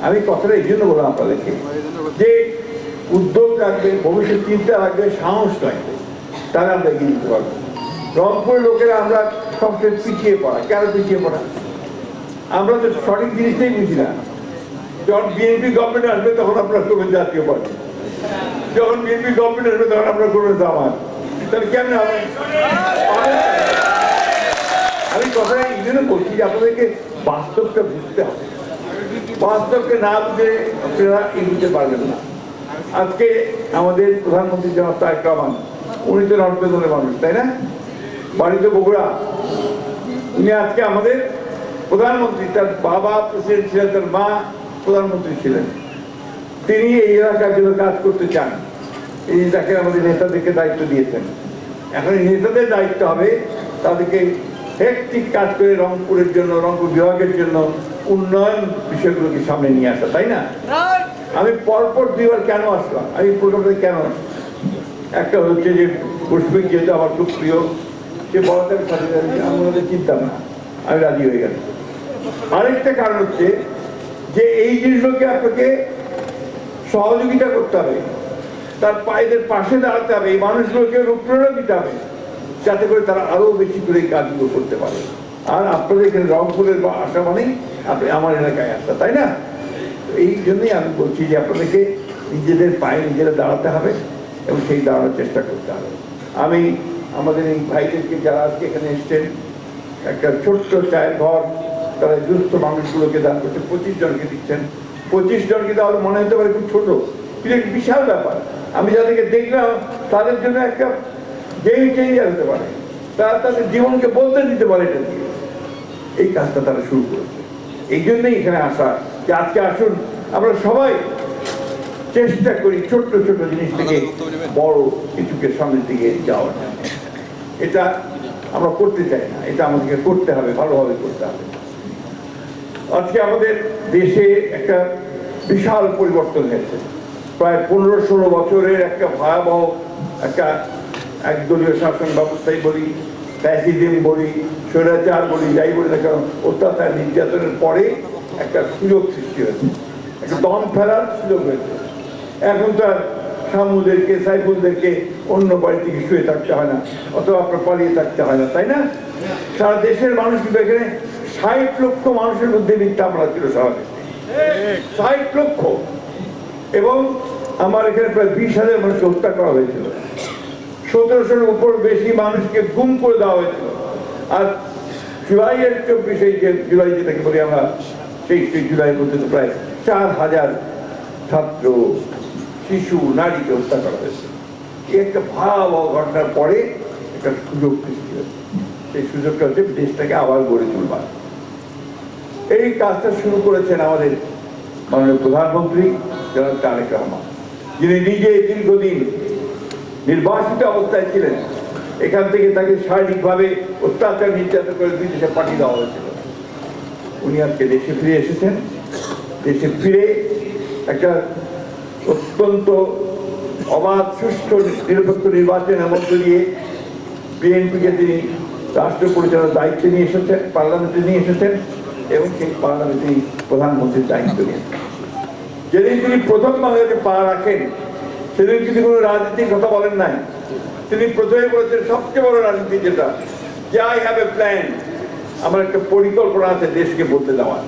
আমি কথাটা এই জন্য বললাম আপনাদেরকে যে উদ্যোগ রাখবে, ভবিষ্যৎ চিন্তা রাখবে, সাহস রাখবে, তাহলে আমরা এগিয়ে দিতে পারবো। রংপুরের লোকেরা আমরা সবচেয়ে পিছিয়ে পড়া। কেন পিছিয়ে পড়া? আমরা তো সঠিক জিনিসটাই বুঝি না। যখন বিএনপি গভর্নমেন্ট আসবে তখন আপনারা করবেন জাতীয় পার্টি, যখন বিএনপি গভর্নমেন্ট আসবে তখন আপনারা করবেন জামাত। তাহলে কেমন হবে? আমি কথাটা এই জন্য বলছি যে আপনাদেরকে বাস্তবটা বুঝতে হবে। বাস্তবকে না বুঝে আপনারা এগোতে পারবেন না। আজকে আমাদের প্রধানমন্ত্রী জনাব তারেক রহমান, উনি তো নর্থ বেঙ্গলের মানুষ, তাই না? বাড়িতে বগুড়া। উনি আজকে আমাদের প্রধানমন্ত্রী, তার বাবা প্রেসিডেন্ট ছিলেন, তার মা প্রধানমন্ত্রী ছিলেন। তিনি এই এলাকার জন্য কাজ করতে চান, এই তাকে আমাদের নেতাদেরকে দায়িত্ব দিয়েছেন। এখন এই নেতাদের দায়িত্ব হবে তাদেরকে হেক্টিক কাজ করে রংপুরের জন্য, রংপুর বিভাগের জন্য উন্নয়ন বিষয়গুলোকে সামনে নিয়ে আসা, তাই না? আমি পরপর দুইবার কেন আসলাম, আমি প্রোগ্রামটা কেন আসলাম? একটা হচ্ছে যে পুষ্পিক যেহেতু আমার খুব প্রিয়, সে বড়দের সাথে আমি ওদের চিন্তাম না, আমি রাজি হয়ে গেলাম। আরেকটা কারণ হচ্ছে যে এই জিনিসগুলোকে আপনাকে সহযোগিতা করতে হবে, তার পায়েদের পাশে দাঁড়াতে হবে, এই মানুষগুলোকে অনুপ্রেরণা দিতে হবে যাতে করে তারা আরো বেশি করে এই কাজগুলো করতে পারে। আর আপনাদের এখানে রংপুরের আসা মানেই আপনি আমার এলাকায় আসা, তাই না? এই জন্যই আমি বলছি যে আপনাদেরকে নিজেদের পায়ে নিজেরা দাঁড়াতে হবে এবং সেই দাঁড়ানোর চেষ্টা করতে হবে। আমি আমাদের এই ভাইদেরকে যারা আজকে এখানে এসছেন, একটা ছোট্ট চায়ের ঘর তারা দুস্থ মানুষগুলোকে দান করছে, 25 জনকে দিচ্ছেন। 25 জনকে দেওয়ার মনে হতে পারে খুব ছোট, কিন্তু একটা বিশাল ব্যাপার। আমি যাদেরকে দেখলাম তাদের জন্য একটা গেম চেঞ্জার হতে পারে, তারা তাদের জীবনকে বদলে দিতে পারে এটা দিয়ে। এই কাজটা তারা শুরু করেছে। এই জন্যই এখানে আসা, যে আজকে আসুন আমরা সবাই চেষ্টা করি ছোট্ট ছোট্ট জিনিস থেকে বড় কিছুকে সামনের দিকে যাওয়ার জন্য। এটা আমরা করতে চাই না, এটা আমাদেরকে করতে হবে, ভালোভাবে করতে হবে। আজকে আমাদের দেশে একটা বিশাল পরিবর্তন হয়েছে। প্রায় 15-16 বছরের একটা ভয়াবহ একটা একদলীয় শাসন ব্যবস্থাই বলি, ফ্যাসিজম বলি, স্বৈরাচার বলি, যাই বলি না কেন, অত্যাচার নির্যাতনের পরে একটা সুযোগ সৃষ্টি হয়েছে, একটা দম ফেলার সুযোগ হয়েছে। এখন তো আর শামুদেরকে, সাইফুলদেরকে অন্য বাড়ি থেকে শুয়ে থাকতে হয় না, অথবা আপনার পালিয়ে থাকতে হয় না, তাই না? সারা দেশের মানুষ কিন্তু এখানে 60 লক্ষ মানুষের মধ্যে মিথ্যা মামলা ছিল শহরে, 60 লক্ষ। এবং আমার এখানে প্রায় 20,000 মানুষকে হত্যা করা হয়েছিল, 1700-এর উপর বেশি মানুষকে গুম করে দেওয়া হয়েছিল। আর জুলাইয়ের 24 যে জুলাই যেটাকে বলি আমরা, সেই জুলাইয়ের মধ্যে তো প্রায় 4,000 ছাত্র, শিশু, নারীকে হত্যা করা হয়েছে। এই একটা ভয়াবহ ঘটনার পরে একটা সুযোগ সৃষ্টি হয়েছে। সেই সুযোগটা হচ্ছে দেশটাকে আবার গড়ে তুলবার। এই কাজটা শুরু করেছেন আমাদের মাননীয় প্রধানমন্ত্রী জনাব তারেক রহমান, যিনি নিজে দীর্ঘদিন নির্বাসিত অবস্থায় ছিলেন। এখান থেকে তাকে শারীরিকভাবে অত্যাচার নির্যাতন করে বিদেশে পাঠিয়ে দেওয়া হয়েছিল। উনি আজকে দেশে ফিরে এসেছেন। দেশে ফিরে একটা অত্যন্ত অবাধ, সুষ্ঠু, নিরপেক্ষ নির্বাচনের মধ্য দিয়ে বিএনপিকে তিনি রাষ্ট্র পরিচালনার দায়িত্ব নিয়ে এসেছেন, পার্লামেন্টে নিয়ে এসেছেন এবং সেই পার্লামেন্টে তিনি প্রধানমন্ত্রীর দায়িত্ব নিয়েছেন। যেদিন তিনি প্রথম বাংলাদেশে পা রাখেন সেদিন তিনি কোনো রাজনীতির কথা বলেন নাই। তিনি প্রথমে বলেছেন সবচেয়ে বড় রাজনীতি যেটা, যে আই হ্যাভ এ প্ল্যান, আমার একটা পরিকল্পনা আছে দেশকে বদলে দেওয়ার,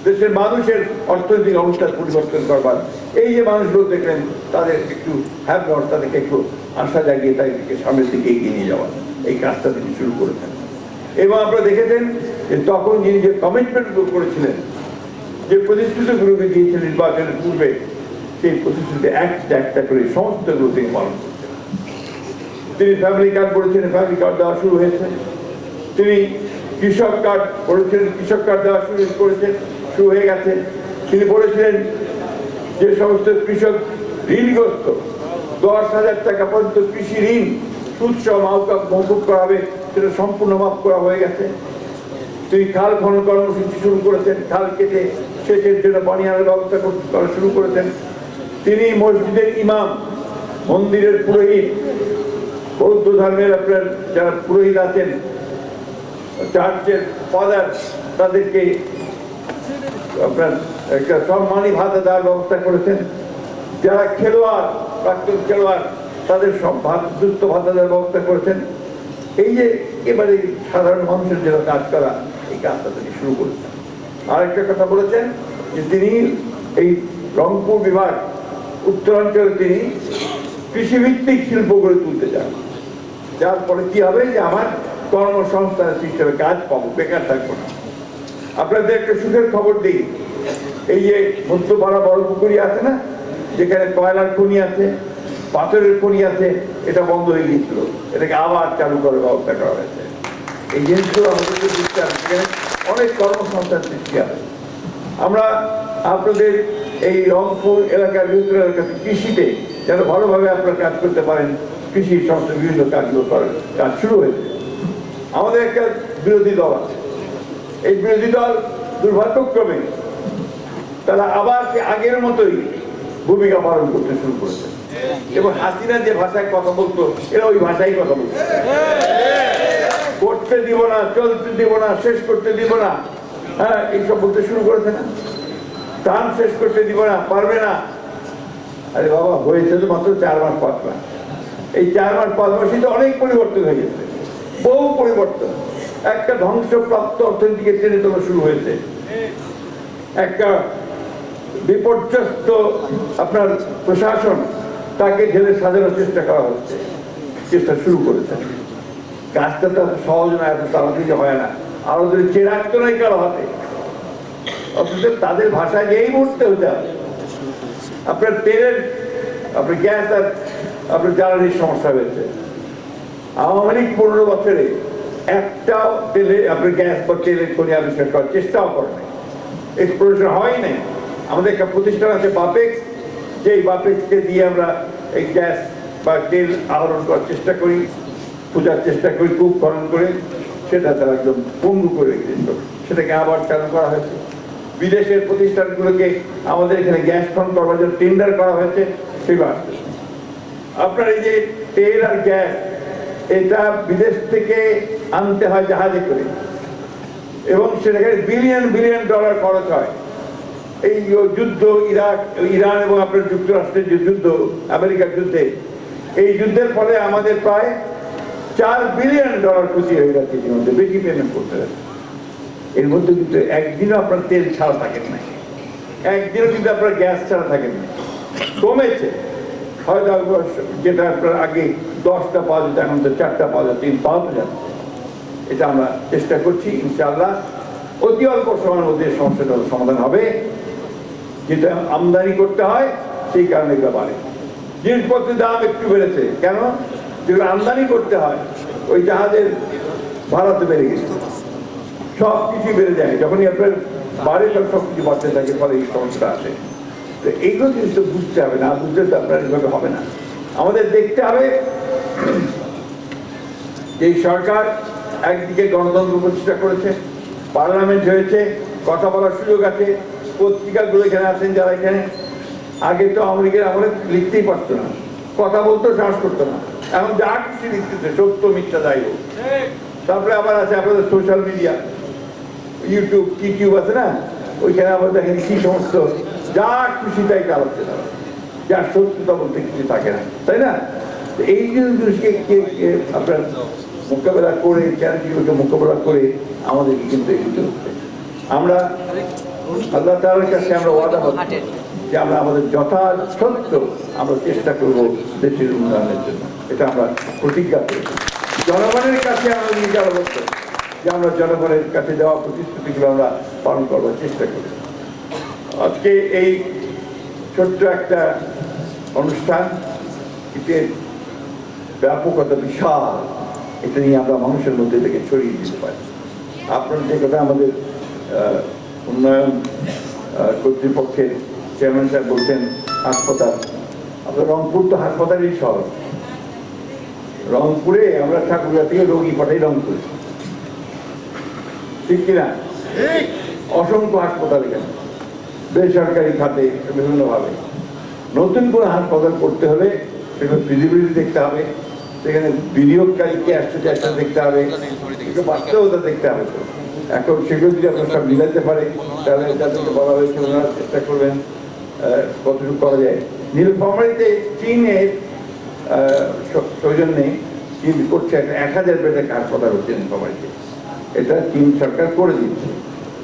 দেশের মানুষের অর্থনৈতিক অবস্থার পরিবর্তন করবার। এই যে মানুষগুলো দেখলেন তাদের একটু হ্যাভ নট, তাদেরকে একটু আশা জাগিয়ে তাদেরকে সামনের দিকে এগিয়ে নিয়ে যাওয়া, এই কাজটা তিনি শুরু করেছেন। এবং আপনারা দেখেছেন যে তখন যিনি যে কমিটমেন্টগুলো করেছিলেন, যে প্রতিশ্রুতিগুলোকে দিয়েছিলেন নির্বাচনের পূর্বে, সেই প্রতিশ্রুতি একটা একটা করে সমস্তগুলো তিনি পালন করছেন। তিনি ফ্যামিলি কার্ড করেছেন, ফ্যামিলি কার্ড দেওয়া শুরু হয়েছে। তিনি কৃষক কার্ড করেছেন, কৃষক কার্ড দেওয়া শুরু হয়ে গেছে। তিনি বলেছিলেন যে সমস্ত কৃষক ঋণগ্রস্ত 10,000 টাকা পর্যন্ত কৃষি ঋণ সুদসহ মওকুফ করা হবে, সেটা সম্পূর্ণ মাফ করা হয়ে গেছে। তিনি খাল খনন কর্মসূচি শুরু করেছেন, খাল কেটে সেচের জন্য পানি আনার ব্যবস্থা করা শুরু করেছেন। তিনি মসজিদের ইমাম, মন্দিরের পুরোহিত, বৌদ্ধ ধর্মের আপনার যারা পুরোহিত আছেন, চার্চের ফাদার, তাদেরকে আপনার একটা সম্মানী ভাতা দেওয়ার ব্যবস্থা করেছেন। যারা খেলোয়াড়, প্রাক্তন খেলোয়াড়, তাদের সব যুক্ত ভাতা দেওয়ার ব্যবস্থা করেছেন। এই যে এবারে সাধারণ মানুষের জন্য কাজ করা, এই কাজটা তিনি শুরু করেছেন। আরেকটা কথা বলেছেন যে তিনি এই রংপুর বিভাগ উত্তরাঞ্চলে তিনি কৃষিভিত্তিক শিল্প গড়ে তুলতে চান, যার ফলে কি হবে যে আমার কর্মসংস্থানের সিস্টেমে কাজ পাবো, বেকার থাকবো না। আপনাদের একটা সুখের খবর দিই, এই যে মধ্যপাড়া বড় পুকুরি আছে না, যেখানে কয়লার খনি আছে, পাথরের খনি আছে, এটা বন্ধ হয়ে গিয়েছিল, এটাকে আবার চালু করার ব্যবস্থা করা হয়েছে। এই জিনিসগুলো আমাদেরকে বুঝতে হবে, সেখানে অনেক কর্মসংস্থান সৃষ্টি হবে। আমরা আপনাদের এই রংপুর এলাকার ভিতরে এলাকাতে কৃষিতে যেন ভালোভাবে আপনারা কাজ করতে পারেন, কৃষি সমস্ত বিভিন্ন কাজগুলো করার কাজ শুরু হয়েছে। আমাদের একটা বিরোধী দল আছে, এই বিরোধী দল দুর্ভাগ্যক্রমে তারা আবার আগের মতোই ভূমিকা পালন করতে শুরু করেছে, এবং হাসিনা যে ভাষায় কথা বলতো এরা ওই ভাষায় কথা বলছে। করতে দিব না, চলতে দিব না, শেষ করতে দিব না, হ্যাঁ এইসব বলতে শুরু করেছে না। ধান শেষ করতে দিব না, পারবে না। আরে বাবা, হয়েছে তো মাত্র 4 মাস 5 মাস। এই 4 মাস 5 মাসে তো অনেক পরিবর্তন হয়ে গেছে, বহু পরিবর্তন। একটা ধ্বংসপ্রাপ্ত অর্থনীতিকে টেনে তোলা শুরু হয়েছে, একটা বিপর্যস্ত আপনার প্রশাসন, তাকে ঢেলে সাজানোর চেষ্টা করা হচ্ছে, চেষ্টা শুরু করেছে। কাজটা তো এত সহজ না, এত তাড়াতাড়ি হয় না। আর ওদের চেরাক তো নাই কারো হাতে, অথচ তাদের ভাষায় এই মুহূর্তে হতে হবে। আপনার তেলের, আপনার গ্যাস আর আপনার জ্বালানির সমস্যা হয়েছে। আওয়ামী লীগ 15 বছরে একটাও তেলে আপনার গ্যাস বা তেলের খনি আবিষ্কার করার চেষ্টাও করে নাই, এক্সপ্লোরেশন হয় নাই। আমাদের একটা প্রতিষ্ঠান আছে বাপেক্স, যেই বাপেক্সকে দিয়ে আমরা এই গ্যাস বা তেল আহরণ করার চেষ্টা করি, খোঁজার চেষ্টা করি, কূপ খনন করে, সেটা তারা একদম পঙ্গু করে রেখেছিল, সেটাকে আবার চালু করা হয়েছে। বিদেশের প্রতিষ্ঠানগুলোকে আমাদের এখানে গ্যাস খনন করবার জন্য টেন্ডার করা হয়েছে, সেবার আপনার এই যে তেল আর গ্যাস, এটা বিদেশ থেকে আনতে হয় জাহাজে করে, এবং সেটাকে বিলিয়ন বিলিয়ন ডলার খরচ হয়। এই যুদ্ধ, ইরান এবং আপনার যুক্তরাষ্ট্রের যে যুদ্ধ, আমেরিকার যুদ্ধে, এই যুদ্ধের ফলে আমাদের প্রায় $4 বিলিয়ন ক্ষতি হয়ে গেছে, বেশি পেমেন্ট করতে হবে। এর মধ্যে কিন্তু একদিনও আপনার তেল ছাড়া থাকেন না, একদিনও কিন্তু আপনার গ্যাস ছাড়া থাকেন না, কমেছে। হয়তো যেটা আপনার আগে 10টা পাওয়া যেত, এখন তো 4টা পাওয়া যাচ্ছে, 3 পাওয়া যাচ্ছে। এটা আমরা চেষ্টা করছি, ইনশাআল্লাহ অতি অল্প সময়ের মধ্যে সমস্যাটার সমাধান হবে। যেটা আমদানি করতে হয় সেই কারণে এটা বাড়ে। জিনিসপত্রের দাম একটু বেড়েছে, কেন? যেগুলো আমদানি করতে হয় ওই জাহাজের ভাড়া তো বেড়ে গেছে, সব কিছু বেড়ে যায়। যখনই আপনার বাড়ে তখন সব কিছু বাড়তে থাকে, ফলে এই সমস্যা আসে। তো এইগুলো জিনিস তো বুঝতে হবে, না বুঝলে তো আপনার এইভাবে হবে না। আমাদের দেখতে হবে এই সরকার একদিকে গণতন্ত্র প্রতিষ্ঠা করেছে, পার্লামেন্ট হয়েছে, কথা বলার সুযোগ আছে, পত্রিকাগুলো এখানে আছেন যারা এখানে, আগে তো আওয়ামী লীগের আমলে লিখতেই পারতো না, কথা বলতেও সাহস করতো না। এখন যা কিছু লিখতেছে, সত্য মিথ্যা যাই হোক। তারপরে আবার আছে আপনাদের সোশ্যাল মিডিয়া, ইউটিউব, টিউব আছে না, ওইখানে আবার দেখেন কি সমস্ত যা খুশি তাই চালাচ্ছে তারা, যার সত্যতা বলতে কিছু থাকে না, তাই না? এই জিনিসকে আপনার মোকাবেলা করে, চ্যালেঞ্জগুলোকে মোকাবেলা করে আমাদেরকে কিন্তু এগিয়ে হচ্ছে। আমরা আল্লাহ তাআলার কাছে আমরা ওয়াদা করছি যে আমরা আমাদের যথাসাধ্য আমরা চেষ্টা করব দেশের উন্নয়নের জন্য, এটা আমরা প্রতিজ্ঞা করেছি। জনগণের কাছে আমরা নিজেরাবদ্ধ যে আমরা জনগণের কাছে দেওয়া প্রতিশ্রুতিগুলো আমরা পালন করবার চেষ্টা করি। আজকে এই ছোট্ট একটা অনুষ্ঠান, এর ব্যাপকতা বিশাল, এটা নিয়ে আমরা মানুষের মধ্যে থেকে ছড়িয়ে দিতে পারি। আপনার যে কথা আমাদের উন্নয়ন কর্তৃপক্ষের চেয়ারম্যান সাহেব বলছেন, হাসপাতাল, আপনার রংপুর তো হাসপাতালের শহর। রংপুরে আমরা ঠাকুরগাঁ থেকে রোগী পাঠাই রংপুর, ঠিক কিনা? অসংখ্য হাসপাতাল এখানে, বেসরকারি খাতে বিভিন্নভাবে। নতুন করে হাসপাতাল করতে হলে সেখানে ফিজিবিলিটি দেখতে হবে, সেখানে বিনিয়োগকারী কে আসছে দেখতে হবে, একটু বাস্তবতা দেখতে হবে। এখন সেগুলো যদি আপনার সব মিলাতে পারে তাহলে যাদেরকে বলা হয়েছে ওনারা চেষ্টা করবেন কতটুকু করা যায়। নীলফামারীতে চীনের সৌজন্যে চীন করছে একটা 1000 বেডের কাজ কথা হচ্ছে নীলফামারীতে, এটা চীন সরকার করে দিচ্ছে।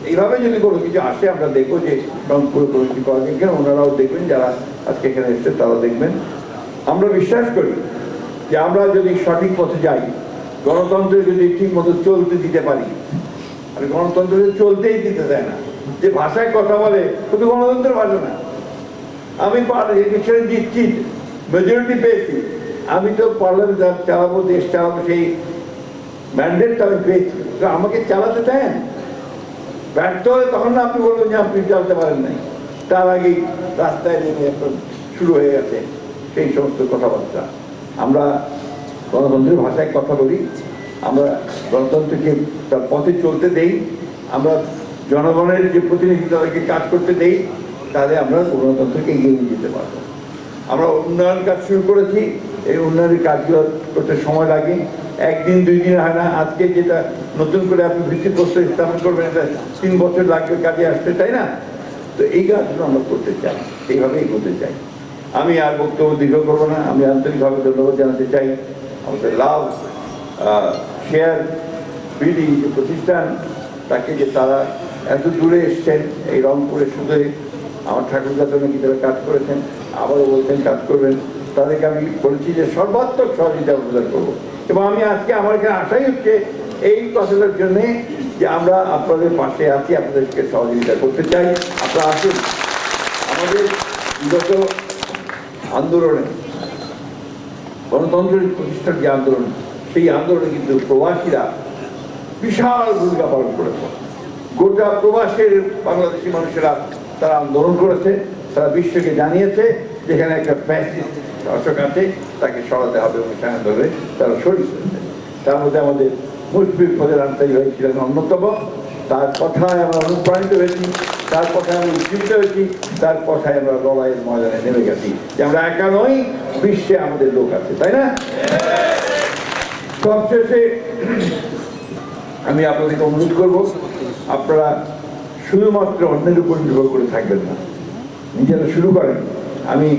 এইভাবে যদি কোনো কিছু আসে আমরা দেখবো যে রংপুর কমিটি করা যায় কিনা, ওনারাও দেখবেন, যারা আজকে এখানে এসছে তারা দেখবেন। আমরা বিশ্বাস করি যে আমরা যদি সঠিক পথে যাই, গণতন্ত্র যদি ঠিক মতো চলতে দিতে পারি, আর গণতন্ত্র চলতেই দিতে দেয় না, যে ভাষায় কথা বলে শুধু গণতন্ত্রের ভাষা না। আমি ইলেকশনে জিতছি, মেজরিটি পেয়েছি, আমি তো পার্লামেন্ট চালাবো, দেশ চালাবো, সেই ম্যান্ডেটটা আমি পেয়েছি, তো আমাকে চালাতে দেন। ব্যর্থ হলে তখন না আপনি বলবেন যে আপনি চালাতে পারেন নাই। তার আগেই রাস্তায় নেমে এখন শুরু হয়ে গেছে সেই সমস্ত কথাবার্তা। আমরা গণতন্ত্রের ভাষায় কথা বলি, আমরা গণতন্ত্রকে তার পথে চলতে দেই, আমরা জনগণের যে প্রতিনিধি তাদেরকে কাজ করতে দেই, তাহলে আমরা গণতন্ত্রকে এগিয়ে নিয়ে যেতে পারবো। আমরা উন্নয়ন কাজ শুরু করেছি, এই উন্নয়নের কাজগুলো করতে সময় লাগে, 1 দিন 2 দিন হয় না। আজকে যেটা নতুন করে আপনি ভিত্তিপ্রস্তর স্থাপন করবেন, এটা 3 বছর লাগবে কাজে আসতে, তাই না? তো এই কাজগুলো আমরা করতে চাই, এইভাবেই করতে চাই। আমি আর বক্তব্য দীর্ঘ করবো না। আমি আন্তরিকভাবে ধন্যবাদ জানাতে চাই আমাদের লাভ শেয়ার বিডি যে প্রতিষ্ঠান, তাকে যে তারা এত দূরে এসছেন, এই রংপুরে শুধু আমার ঠাকুরদার জন্য কি তারা কাজ করেছেন, আবারও বলছেন কাজ করবেন, তাদেরকে আমি বলেছি যে সর্বাত্মক সহযোগিতা প্রদান করবো। এবং আমি আজকে আমার এখানে আশাই হচ্ছে এই কথাটার জন্যে যে আমরা আপনাদের পাশে আছি, আপনাদেরকে সহযোগিতা করতে চাই। আপনারা আসুন। আমাদের বিগত আন্দোলনে, গণতন্ত্রের প্রতিষ্ঠার যে আন্দোলন, সেই আন্দোলনে কিন্তু প্রবাসীরা বিশাল ভূমিকা পালন করেছে। গোটা প্রবাসের বাংলাদেশি মানুষেরা তারা আন্দোলন করেছে, তারা বিশ্বকে জানিয়েছে যেখানে একটা ফ্যাসিস্ট শাসক আছে, তাকে সরাতে হবে, এবং সেখানে ধরে তারা সরিয়ে ফেলেছে। তার মধ্যে আমাদের মুশফিক ফজল আনসারী ভাই ছিলেন অন্যতম। তার কথায় আমরা অনুপ্রাণিত হয়েছি, তার কথায় আমরা উজ্জীবিত হয়েছি, তার কথায় আমরা লড়াইয়ের ময়দানে নেমে গেছি যে আমরা একা নই, বিশ্বে আমাদের লোক আছে, তাই না? সবশেষে আমি আপনাদেরকে অনুরোধ করব, আপনারা শুধুমাত্র অন্যের উপর নির্ভর করে থাকবেন না, নিজেরা শুরু করেন। আমি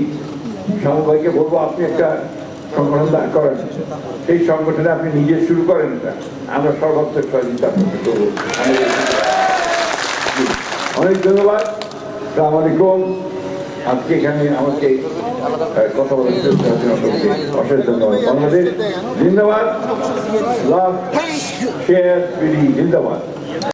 সমবায়কে বলবো, আপনি একটা সংগঠন দাঁড় করেন, সেই সংগঠনে আপনি নিজে শুরু করেন, এটা আমরা সর্বাত্মক সহযোগিতা আপনাকে করবো। অনেক ধন্যবাদ। আসসালামু আলাইকুম। আজকে এখানে আমাকে কথা বলার চেষ্টা অশেষ ধন্যবাদ। বাংলাদেশ জিন্দাবাদ, লাভ শেয়ার বিডি জিন্দাবাদ।